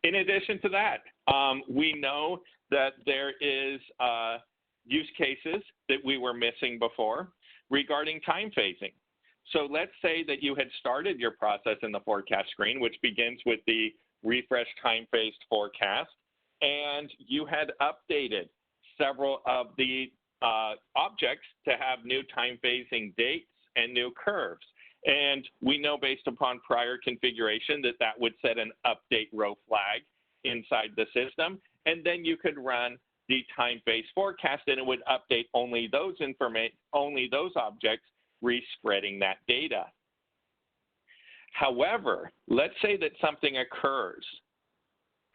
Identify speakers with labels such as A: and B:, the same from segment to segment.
A: In addition to that, we know that there is use cases that we were missing before regarding time phasing. So let's say that you had started your process in the forecast screen, which begins with the refresh time phased forecast, and you had updated several of the objects to have new time phasing dates and new curves. And we know based upon prior configuration that that would set an update row flag inside the system. And then you could run the time-based forecast and it would update only those objects, respreading that data. However, let's say that something occurs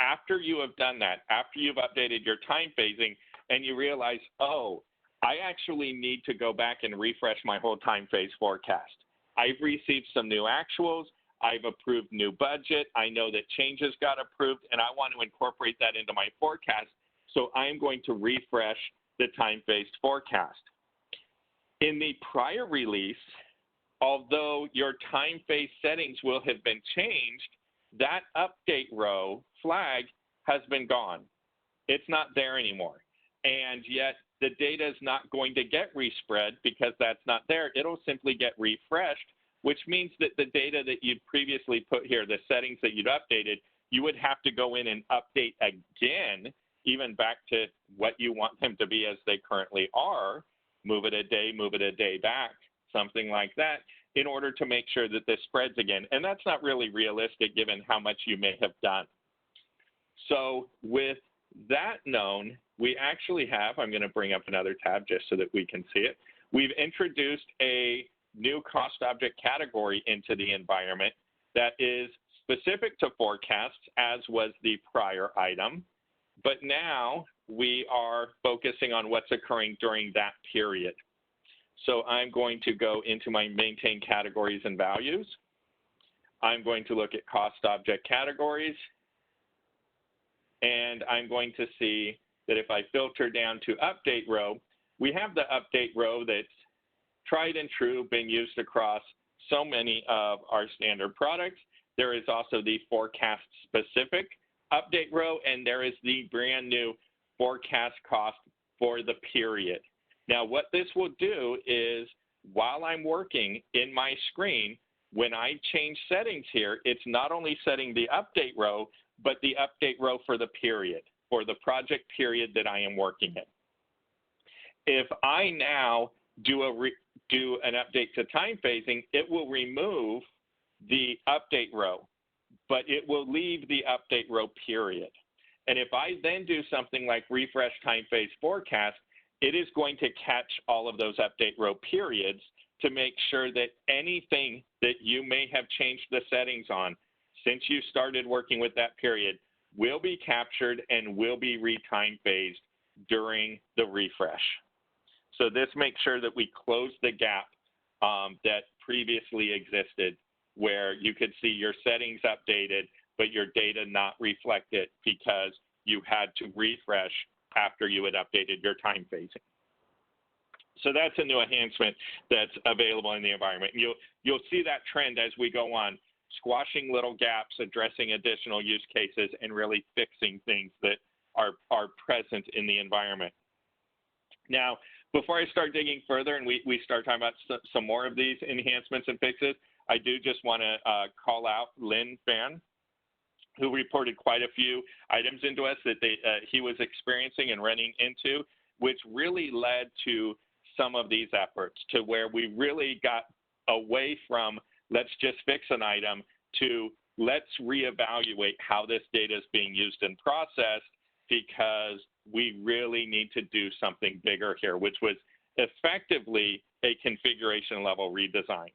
A: after you have done that, after you've updated your time phasing, and you realize, oh, I actually need to go back and refresh my whole time phase forecast. I've received some new actuals. I've approved new budget. I know that changes got approved, and I want to incorporate that into my forecast. So I'm going to refresh the time-phased forecast. In the prior release, although your time-phased settings will have been changed, that update row flag has been gone. It's not there anymore. And yet the data is not going to get respread because that's not there. It'll simply get refreshed, which means that the data that you'd previously put here, the settings that you'd updated, you would have to go in and update again, even back to what you want them to be as they currently are, move it a day back, something like that, in order to make sure that this spreads again. And that's not really realistic given how much you may have done. So with that known, we actually have, I'm going to bring up another tab just so that we can see it. We've introduced a new cost object category into the environment that is specific to forecasts, as was the prior item. But now we are focusing on what's occurring during that period. So I'm going to go into my maintain categories and values. I'm going to look at cost object categories. And I'm going to see that if I filter down to update row, we have the update row that's tried and true, been used across so many of our standard products. There is also the forecast specific update row, and there is the brand new forecast cost for the period. Now, what this will do is while I'm working in my screen, when I change settings here, it's not only setting the update row, but the update row for the period, or the project period that I am working in. If I now do an update to time phasing, it will remove the update row, but it will leave the update row period. And if I then do something like refresh time phase forecast, it is going to catch all of those update row periods to make sure that anything that you may have changed the settings on since you started working with that period will be captured and will be re-time phased during the refresh. So this makes sure that we close the gap that previously existed, where you could see your settings updated, but your data not reflected because you had to refresh after you had updated your time phasing. So that's a new enhancement that's available in the environment. And you'll see that trend as we go on, squashing little gaps, addressing additional use cases, and really fixing things that are present in the environment. Now, before I start digging further and we start talking about some more of these enhancements and fixes, I do just want to call out Lin Fan, who reported quite a few items into us that he was experiencing and running into, which really led to some of these efforts to where we really got away from let's just fix an item to let's reevaluate how this data is being used and processed, because we really need to do something bigger here, which was effectively a configuration level redesign.